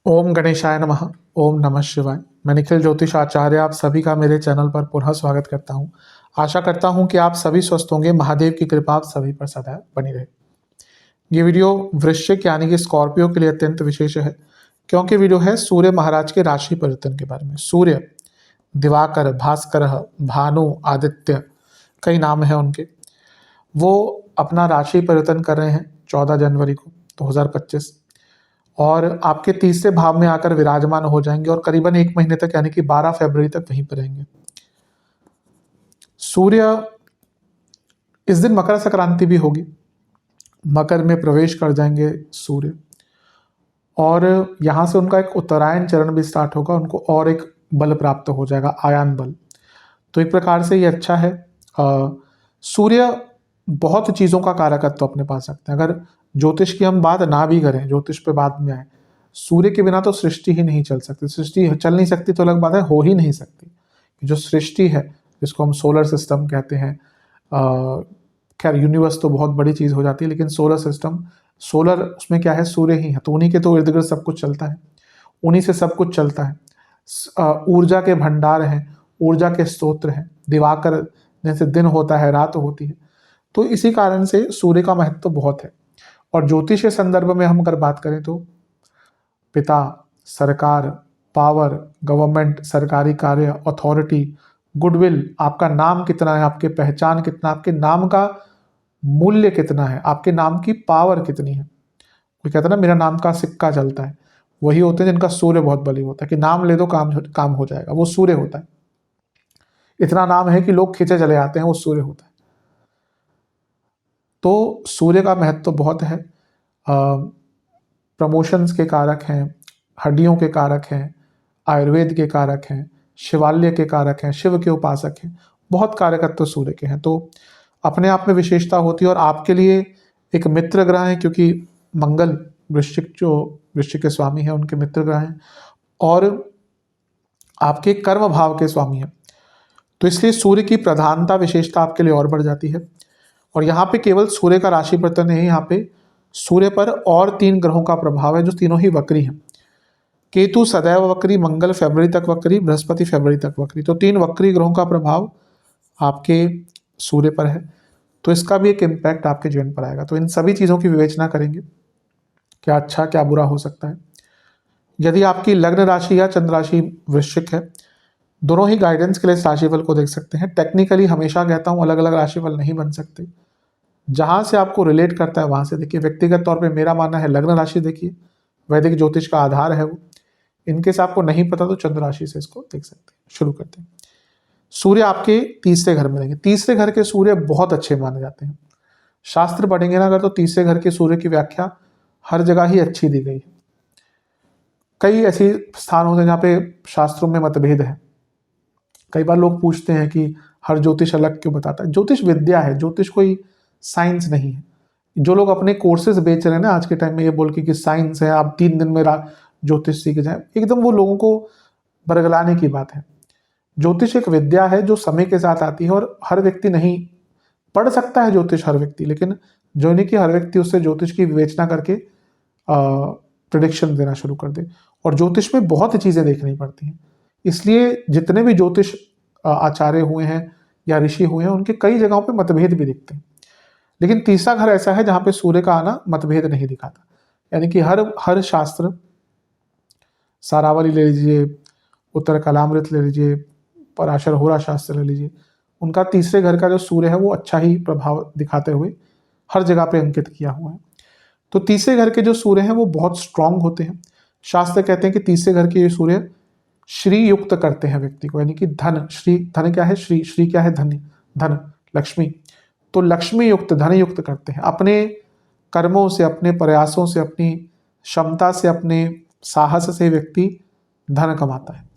ओम गणेशाय नमः। ओम नमः शिवाय। मैं निखिल ज्योतिष आचार्य आप सभी का मेरे चैनल पर पुनः स्वागत करता हूं। आशा करता हूं कि आप सभी स्वस्थ होंगे। महादेव की कृपा आप सभी पर सदैव बनी रहे। ये वीडियो वृश्चिक यानी कि स्कॉर्पियो के लिए अत्यंत विशेष है, क्योंकि वीडियो है सूर्य महाराज के राशि परिवर्तन के बारे में। सूर्य, दिवाकर, भास्कर, भानु, आदित्य, कई नाम हैं उनके। वो अपना राशि परिवर्तन कर रहे हैं 14 जनवरी को 2025 और आपके तीसरे भाव में आकर विराजमान हो जाएंगे और करीबन 1 महीने तक यानी कि 12 फरवरी तक वहीं पर रहेंगे। सूर्य इस दिन मकर संक्रांति भी होगी, मकर में प्रवेश कर जाएंगे सूर्य और यहाँ से उनका एक उत्तरायण चरण भी स्टार्ट होगा। उनको और एक बल प्राप्त हो जाएगा, आयान बल। तो एक प्रकार से ये अच्छा है। सूर्य बहुत चीज़ों का कारकत्व अपने पास रखते हैं। अगर ज्योतिष की हम बात ना भी करें, ज्योतिष पे बाद में आए, सूर्य के बिना तो सृष्टि ही नहीं चल सकती। सृष्टि चल नहीं सकती तो अलग बात है, हो ही नहीं सकती। जो सृष्टि है जिसको हम सोलर सिस्टम कहते हैं, खैर यूनिवर्स तो बहुत बड़ी चीज़ हो जाती है, लेकिन सोलर सिस्टम, सोलर उसमें क्या है, सूर्य ही है। तो उन्हीं के तो इर्द गिर्द सब कुछ चलता है, उन्हीं से सब कुछ चलता है। ऊर्जा के भंडार हैं, ऊर्जा के स्तोत्र हैं। दिवाकर, जैसे दिन होता है रात होती है, तो इसी कारण से सूर्य का महत्व तो बहुत है। और ज्योतिष के संदर्भ में हम अगर बात करें तो पिता, सरकार, पावर, गवर्नमेंट, सरकारी कार्य, अथॉरिटी, गुडविल, आपका नाम कितना है, आपके पहचान कितना, आपके नाम का मूल्य कितना है, आपके नाम की पावर कितनी है। कोई कहता है ना मेरा नाम का सिक्का चलता है, वही होते हैं जिनका सूर्य बहुत बली होता है कि नाम ले दो काम हो जाएगा, वो सूर्य होता है। इतना नाम है कि लोग खींचे चले आते हैं, वो सूर्य होता है। तो सूर्य का महत्व तो बहुत है। प्रमोशंस के कारक हैं, हड्डियों के कारक हैं, आयुर्वेद के कारक हैं, शिवालय के कारक हैं, शिव के उपासक हैं, बहुत कारकत्व तो सूर्य के हैं। तो अपने आप में विशेषता होती है। और आपके लिए एक मित्र ग्रह है, क्योंकि मंगल वृश्चिक के स्वामी हैं, उनके मित्र ग्रह हैं और आपके कर्म भाव के स्वामी हैं। तो इसलिए सूर्य की प्रधानता, विशेषता आपके लिए और बढ़ जाती है। और यहाँ पे केवल सूर्य का राशि परिवर्तन नहीं, यहाँ पे सूर्य पर और 3 ग्रहों का प्रभाव है जो तीनों ही वक्री हैं। केतु सदैव वक्री, मंगल फरवरी तक वक्री, बृहस्पति फरवरी तक वक्री। तो 3 वक्री ग्रहों का प्रभाव आपके सूर्य पर है, तो इसका भी एक इम्पैक्ट आपके जीवन पर आएगा। तो इन सभी चीज़ों की विवेचना करेंगे, क्या अच्छा क्या बुरा हो सकता है। यदि आपकी लग्न राशि या चंद्र राशि वृश्चिक है, दोनों ही गाइडेंस के लिए इस राशिफल को देख सकते हैं। टेक्निकली हमेशा कहता हूँ अलग अलग राशिफल नहीं बन सकते, जहाँ से आपको रिलेट करता है वहाँ से देखिए। व्यक्तिगत तौर पे मेरा मानना है लग्न राशि देखिए, वैदिक ज्योतिष का आधार है वो। इनकेस आपको नहीं पता तो चंद्र राशि से इसको देख सकते हैं। शुरू करते हैं। सूर्य आपके तीसरे घर में रहेंगे। तीसरे घर के सूर्य बहुत अच्छे माने जाते हैं। शास्त्र पढ़ेंगे ना अगर, तो तीसरे घर के सूर्य की व्याख्या हर जगह ही अच्छी दी गई है। कई ऐसे स्थान होते हैं जहाँ पे शास्त्रों में मतभेद है। कई बार लोग पूछते हैं कि हर ज्योतिष अलग क्यों बताता है। ज्योतिष विद्या है, ज्योतिष कोई साइंस नहीं है। जो लोग अपने कोर्सेज बेच रहे हैं ना आज के टाइम में, ये बोल के कि साइंस है, आप 3 दिन में ज्योतिष सीख जाए, एकदम वो लोगों को बरगलाने की बात है। ज्योतिष एक विद्या है जो समय के साथ आती है और हर व्यक्ति नहीं पढ़ सकता है ज्योतिष, हर व्यक्ति, लेकिन जो नहीं कि हर व्यक्ति उससे ज्योतिष की विवेचना करके प्रिडिक्शन देना शुरू कर दे। और ज्योतिष में बहुत चीज़ें देखनी पड़ती हैं। इसलिए जितने भी ज्योतिष आचार्य हुए हैं या ऋषि हुए हैं, उनके कई जगहों पे मतभेद भी दिखते हैं। लेकिन तीसरा घर ऐसा है जहाँ पे सूर्य का आना मतभेद नहीं दिखाता। यानी कि हर शास्त्र, सारावली ले लीजिए, उत्तर कलामृत ले लीजिए, पराशर होरा शास्त्र ले लीजिए, उनका तीसरे घर का जो सूर्य है वो अच्छा ही प्रभाव दिखाते हुए हर जगह पे अंकित किया हुआ है। तो तीसरे घर के जो सूर्य हैं वो बहुत स्ट्रांग होते हैं। शास्त्र कहते हैं कि तीसरे घर के ये सूर्य श्री युक्त करते हैं व्यक्ति को, यानी कि धन, श्री, धन क्या है, श्री, श्री क्या है, धन, धन, लक्ष्मी। तो लक्ष्मी युक्त, धन युक्त करते हैं। अपने कर्मों से, अपने प्रयासों से, अपनी क्षमता से, अपने साहस से व्यक्ति धन कमाता है।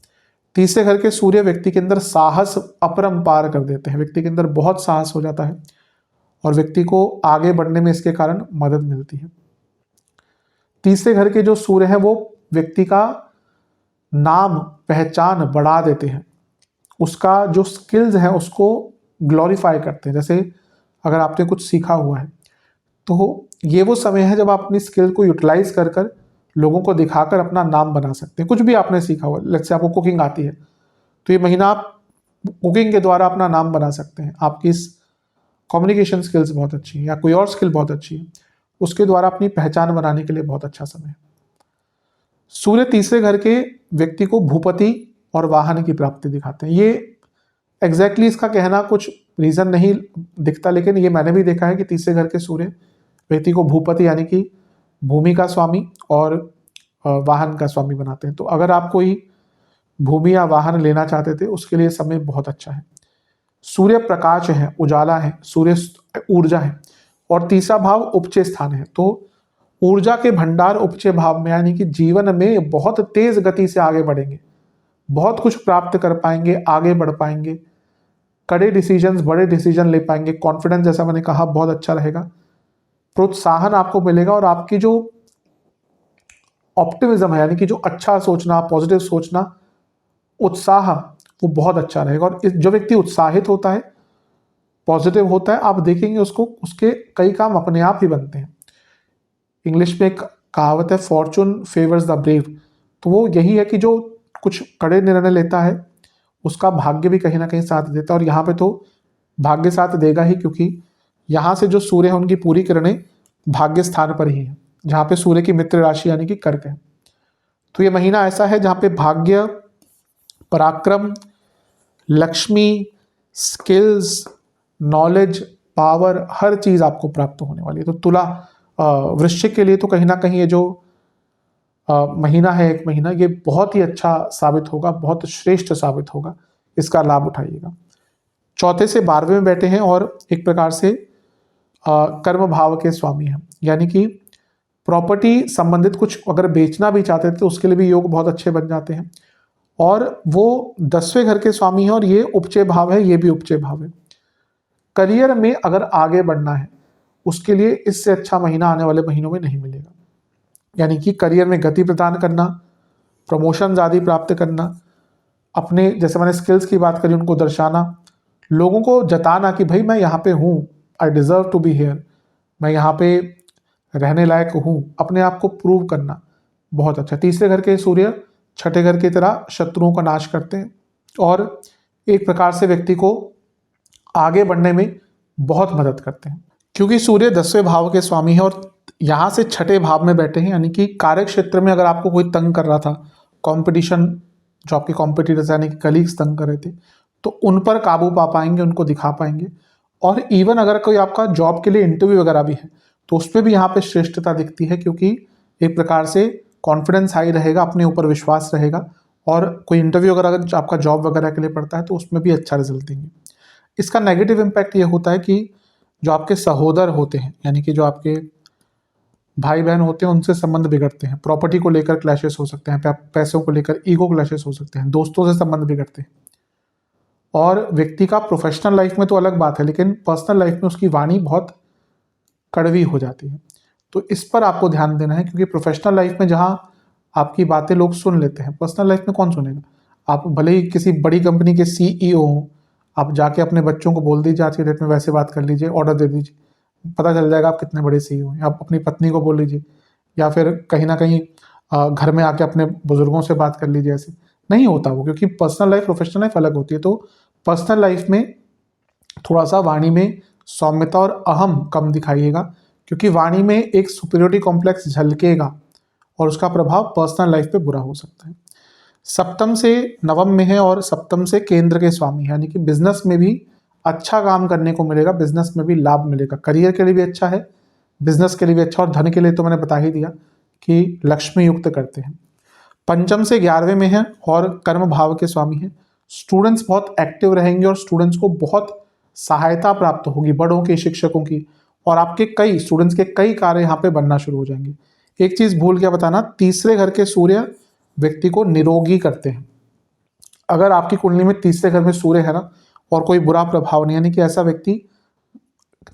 तीसरे घर के सूर्य व्यक्ति के अंदर साहस अपरंपार कर देते हैं। व्यक्ति के अंदर बहुत साहस हो जाता है और व्यक्ति को आगे बढ़ने में इसके कारण मदद मिलती है। तीसरे घर के जो सूर्य हैं वो व्यक्ति का नाम, पहचान बढ़ा देते हैं। उसका जो स्किल्स है उसको ग्लोरीफाई करते हैं। जैसे अगर आपने कुछ सीखा हुआ है तो ये वो समय है जब आप अपनी स्किल को यूटिलाइज कर कर लोगों को दिखाकर अपना नाम बना सकते हैं। कुछ भी आपने सीखा हो, लेट्स से आपको कुकिंग आती है, तो ये महीना आप कुकिंग के द्वारा अपना नाम बना सकते हैं। आपकी कम्युनिकेशन स्किल्स बहुत अच्छी है या कोई और स्किल बहुत अच्छी है, उसके द्वारा अपनी पहचान बनाने के लिए बहुत अच्छा समय है। सूर्य तीसरे घर के व्यक्ति को भूपति और वाहन की प्राप्ति दिखाते हैं। ये एग्जैक्टली इसका कहना कुछ रीजन नहीं दिखता, लेकिन ये मैंने भी देखा है कि तीसरे घर के सूर्य व्यक्ति को भूपति यानी कि भूमि का स्वामी और वाहन का स्वामी बनाते हैं। तो अगर आप कोई भूमि या वाहन लेना चाहते थे, उसके लिए समय बहुत अच्छा है। सूर्य प्रकाश है, उजाला है, सूर्य ऊर्जा है, और तीसरा भाव उपचय स्थान है। तो ऊर्जा के भंडार उपचय भाव में, यानी कि जीवन में बहुत तेज गति से आगे बढ़ेंगे, बहुत कुछ प्राप्त कर पाएंगे, आगे बढ़ पाएंगे, कड़े डिसीजंस, बड़े डिसीजन ले पाएंगे। कॉन्फिडेंस, जैसा मैंने कहा, बहुत अच्छा रहेगा। प्रोत्साहन आपको मिलेगा और आपकी जो ऑप्टिमिज्म है, यानी कि जो अच्छा सोचना, पॉजिटिव सोचना, उत्साह, वो बहुत अच्छा रहेगा। और जो व्यक्ति उत्साहित होता है, पॉजिटिव होता है, आप देखेंगे उसको, उसके कई काम अपने आप ही बनते हैं। इंग्लिश में एक कहावत है, फॉर्चून फेवर्स द ब्रेव। तो वो यही है कि जो कुछ कड़े निर्णय लेता है, उसका भाग्य भी कहीं ना कहीं साथ देता है। और यहाँ पे तो भाग्य साथ देगा ही, क्योंकि यहाँ से जो सूर्य है उनकी पूरी किरणें भाग्य स्थान पर ही है, जहाँ पे सूर्य की मित्र राशि यानी कि कर्क है। तो ये महीना ऐसा है जहाँ पे भाग्य, पराक्रम, लक्ष्मी, स्किल्स, नॉलेज, पावर, हर चीज आपको प्राप्त होने वाली है। तो तुला, वृश्चिक के लिए तो कहीं ना कहीं ये जो महीना है, एक महीना, ये बहुत ही अच्छा साबित होगा, बहुत श्रेष्ठ साबित होगा। इसका लाभ उठाइएगा। चौथे से 12वें में बैठे हैं और एक प्रकार से कर्म भाव के स्वामी हैं, यानी कि प्रॉपर्टी संबंधित कुछ अगर बेचना भी चाहते थे तो उसके लिए भी योग बहुत अच्छे बन जाते हैं। और वो 10वें घर के स्वामी हैं और ये उपचय भाव है, ये भी उपचय भाव है। करियर में अगर आगे बढ़ना है, उसके लिए इससे अच्छा महीना आने वाले महीनों में नहीं मिलेगा। यानी कि करियर में गति प्रदान करना, प्रमोशन आदि प्राप्त करना, अपने, जैसे मैंने स्किल्स की बात करी, उनको दर्शाना, लोगों को जताना कि भाई मैं यहाँ पे हूँ, I deserve to be here, मैं यहाँ पे रहने लायक हूँ, अपने आप को प्रूव करना, बहुत अच्छा। तीसरे घर के सूर्य छठे घर की तरह शत्रुओं का नाश करते हैं और एक प्रकार से व्यक्ति को आगे बढ़ने में बहुत मदद करते हैं। क्योंकि सूर्य 10वें भाव के स्वामी है और यहाँ से छठे भाव में बैठे हैं, यानी कि कार्य क्षेत्र में अगर आपको कोई तंग कर रहा था, कंपटीशन, जो आपके कॉम्पिटिटर्स यानी कि कलीग्स तंग कर रहे थे, तो उन पर काबू पा पाएंगे, उनको दिखा पाएंगे। और इवन अगर कोई आपका जॉब के लिए इंटरव्यू वगैरह भी है, तो उसमें भी यहाँ पे श्रेष्ठता दिखती है, क्योंकि एक प्रकार से कॉन्फिडेंस हाई रहेगा, अपने ऊपर विश्वास रहेगा। और कोई इंटरव्यू अगर आपका जॉब वगैरह के लिए पड़ता है तो उसमें भी अच्छा रिजल्ट देंगे। इसका नेगेटिव इम्पैक्ट ये होता है कि जो आपके सहोदर होते हैं, यानी कि जो आपके भाई बहन होते हैं, उनसे संबंध बिगड़ते हैं। प्रॉपर्टी को लेकर क्लैशेस हो सकते हैं, पैसों को लेकर ईगो क्लैशेस हो सकते हैं, दोस्तों से संबंध बिगड़ते हैं। और व्यक्ति का प्रोफेशनल लाइफ में तो अलग बात है, लेकिन पर्सनल लाइफ में उसकी वाणी बहुत कड़वी हो जाती है। तो इस पर आपको ध्यान देना है, क्योंकि प्रोफेशनल लाइफ में जहाँ आपकी बातें लोग सुन लेते हैं, पर्सनल लाइफ में कौन सुनेगा। आप भले ही किसी बड़ी कंपनी के CEO हों, आप जाके अपने बच्चों को बोल दीजिए आज के डेट में वैसे बात कर लीजिए, ऑर्डर दे दीजिए, पता चल जाएगा आप कितने बड़े CEO हैं। आप अपनी पत्नी को बोल लीजिए, या फिर कहीं ना कहीं घर में आके अपने बुजुर्गों से बात कर लीजिए। ऐसे नहीं होता वो, क्योंकि पर्सनल लाइफ प्रोफेशनल लाइफ अलग होती है। तो पर्सनल लाइफ में थोड़ा सा वाणी में सौम्यता और अहम कम दिखाइएगा, क्योंकि वाणी में एक सुपीरियोरिटी कॉम्प्लेक्स झलकेगा और उसका प्रभाव पर्सनल लाइफ पे बुरा हो सकता है। सप्तम से नवम में है और सप्तम से केंद्र के स्वामी है, यानी कि बिजनेस में भी अच्छा काम करने को मिलेगा, बिजनेस में भी लाभ मिलेगा। करियर के लिए भी अच्छा है, बिजनेस के लिए भी अच्छा, और धन के लिए तो मैंने बता ही दिया कि लक्ष्मी युक्त करते हैं। पंचम से 11वें में है और कर्म भाव के स्वामी हैं। स्टूडेंट्स बहुत एक्टिव रहेंगे और स्टूडेंट्स को बहुत सहायता प्राप्त होगी, बड़ों की, शिक्षकों की, और आपके कई स्टूडेंट्स के कई कार्य यहाँ पे बनना शुरू हो जाएंगे। एक चीज भूल गया बताना, तीसरे घर के सूर्य व्यक्ति को निरोगी करते हैं। अगर आपकी कुंडली में तीसरे घर में सूर्य है ना, और कोई बुरा प्रभाव नहीं, यानी कि ऐसा व्यक्ति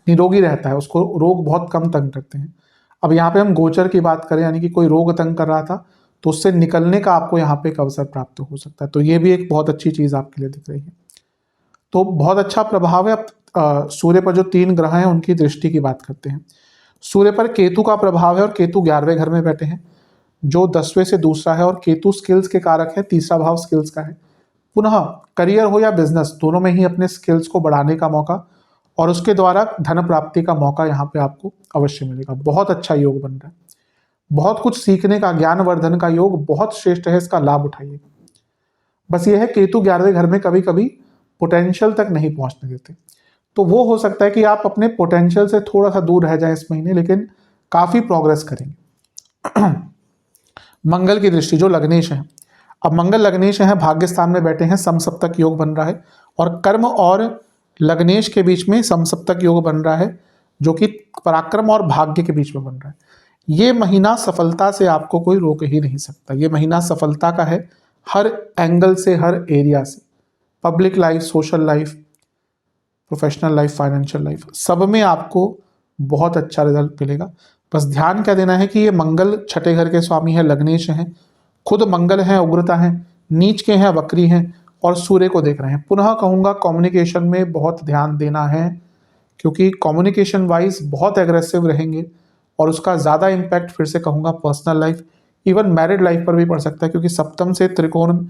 निरोगी रहता है, उसको रोग बहुत कम तंग करते हैं। अब यहाँ पे हम गोचर की बात करें, यानी कि कोई रोग तंग कर रहा था तो उससे निकलने का आपको यहाँ पे एक अवसर प्राप्त हो सकता है। तो ये भी एक बहुत अच्छी चीज आपके लिए दिख रही है। तो बहुत अच्छा प्रभाव है। अब सूर्य पर जो 3 ग्रह हैं उनकी दृष्टि की बात करते हैं। सूर्य पर केतु का प्रभाव है और केतु 11वें घर में बैठे हैं जो 10वें से दूसरा है, और केतु स्किल्स के कारक है, तीसरा भाव स्किल्स का है। पुनः करियर हो या बिजनेस, दोनों में ही अपने स्किल्स को बढ़ाने का मौका और उसके द्वारा धन प्राप्ति का मौका यहाँ पे आपको अवश्य मिलेगा। बहुत अच्छा योग बन रहा है, बहुत कुछ सीखने का, ज्ञानवर्धन का योग बहुत श्रेष्ठ है, इसका लाभ उठाइए। बस ये है केतु 11वें घर में कभी कभी पोटेंशियल तक नहीं पहुंचने देते, तो वो हो सकता है कि आप अपने पोटेंशियल से थोड़ा सा दूर रह जाएं इस महीने, लेकिन काफी प्रोग्रेस करेंगे। मंगल की दृष्टि जो लग्नेश है, अब मंगल लग्नेश है, भाग्य स्थान में बैठे हैं, समसप्तक योग बन रहा है और कर्म और लग्नेश के बीच में समसप्तक योग बन रहा है जो कि पराक्रम और भाग्य के बीच में बन रहा है। ये महीना सफलता से आपको कोई रोक ही नहीं सकता, ये महीना सफलता का है हर एंगल से, हर एरिया से, public life, social life, professional life, financial life, सब में आपको बहुत अच्छा रिजल्ट मिलेगा। बस ध्यान क्या देना है कि ये मंगल छठे घर के स्वामी है, लग्नेश हैं, खुद मंगल हैं, उग्रता हैं, नीच के हैं, वक्री हैं और सूर्य को देख रहे हैं। पुनः कहूँगा कम्युनिकेशन में बहुत ध्यान देना है, क्योंकि कम्युनिकेशन वाइज बहुत एग्रेसिव रहेंगे और उसका ज़्यादा इम्पैक्ट फिर से कहूँगा personal life, even married life पर भी पड़ सकता है, क्योंकि सप्तम से त्रिकोण,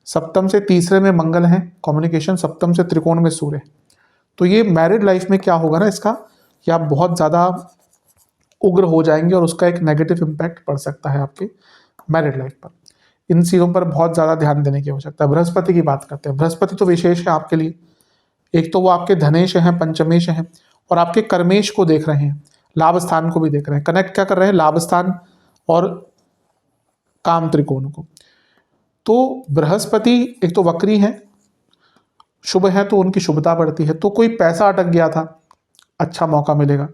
सप्तम से तीसरे में मंगल हैं, कम्युनिकेशन, सप्तम से त्रिकोण में सूर्य। तो ये मैरिड लाइफ में क्या होगा ना इसका, कि आप बहुत ज़्यादा उग्र हो जाएंगे और उसका एक नेगेटिव इम्पैक्ट पड़ सकता है आपके मैरिड लाइफ पर। इन चीज़ों पर बहुत ज़्यादा ध्यान देने की आवश्यकता है। बृहस्पति की बात करते हैं, बृहस्पति तो विशेष है आपके लिए। एक तो वो आपके धनेश हैं, पंचमेश हैं और आपके कर्मेश को देख रहे हैं, लाभ स्थान को भी देख रहे हैं। कनेक्ट क्या कर रहे हैं, लाभ स्थान और काम त्रिकोण को। तो बृहस्पति एक तो वक्री है, शुभ है तो उनकी शुभता बढ़ती है। तो कोई पैसा अटक गया था, अच्छा मौका मिलेगा।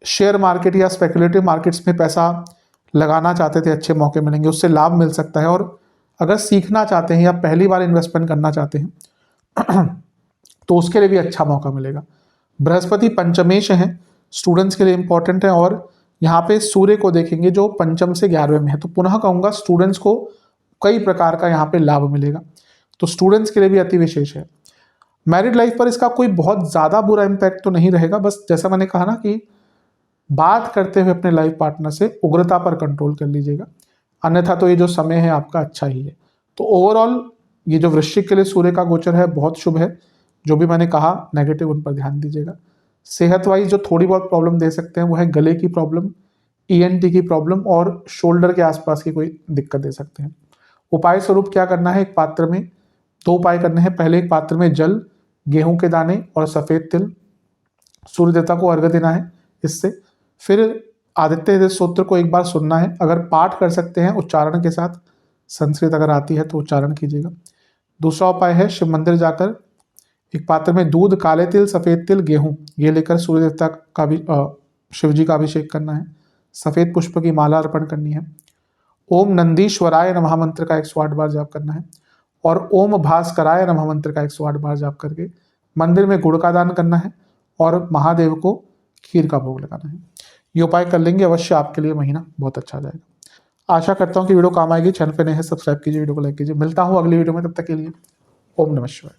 शेयर मार्केट या स्पेकुलेटिव मार्केट्स में पैसा लगाना चाहते थे, अच्छे मौके मिलेंगे, उससे लाभ मिल सकता है। और अगर सीखना चाहते हैं या पहली बार इन्वेस्टमेंट करना चाहते हैं तो उसके लिए भी अच्छा मौका मिलेगा। बृहस्पति पंचमेश है, स्टूडेंट्स के लिए इंपॉर्टेंट है और यहाँ पे सूर्य को देखेंगे जो पंचम से 11वें में है। तो पुनः कहूँगा स्टूडेंट्स को कई प्रकार का यहाँ पे लाभ मिलेगा, तो स्टूडेंट्स के लिए भी अति विशेष है। मैरिड लाइफ पर इसका कोई बहुत ज़्यादा बुरा इम्पैक्ट तो नहीं रहेगा, बस जैसा मैंने कहा ना कि बात करते हुए अपने लाइफ पार्टनर से उग्रता पर कंट्रोल कर लीजिएगा, अन्यथा तो ये जो समय है आपका अच्छा ही है। तो ओवरऑल ये जो वृश्चिक के लिए सूर्य का गोचर है बहुत शुभ है। जो भी मैंने कहा नेगेटिव उन पर ध्यान दीजिएगा। सेहत वाइज जो थोड़ी बहुत प्रॉब्लम दे सकते हैं वो है गले की प्रॉब्लम, ENT की प्रॉब्लम और शोल्डर के आसपास की कोई दिक्कत दे सकते हैं। उपाय स्वरूप क्या करना है, एक पात्र में 2 उपाय करने हैं। पहले एक पात्र में जल, गेहूं के दाने और सफ़ेद तिल, सूर्य देवता को अर्घ्य देना है इससे। फिर आदित्य हृदय स्तोत्र को एक बार सुनना है, अगर पाठ कर सकते हैं उच्चारण के साथ, संस्कृत अगर आती है तो उच्चारण कीजिएगा। दूसरा उपाय है शिव मंदिर जाकर एक पात्र में दूध, काले तिल, सफ़ेद तिल, गेहूं ये लेकर सूर्य देवता का भी शिव जी का अभिषेक करना है। सफ़ेद पुष्प की माला अर्पण करनी है। ओम नंदीश्वराय नमः मंत्र का 108 बार जाप करना है और ओम भास्कराय नमः मंत्र का 108 बार जाप करके मंदिर में गुड़ का दान करना है और महादेव को खीर का भोग लगाना है। ये उपाय कर लेंगे, अवश्य आपके लिए महीना बहुत अच्छा जाएगा। आशा करता हूँ कि वीडियो काम आएगी। चैनल पे नए हैं सब्सक्राइब कीजिए, वीडियो को लाइक कीजिए। मिलता हूँ अगली वीडियो में, तब तक के लिए ओम नमः शिवाय।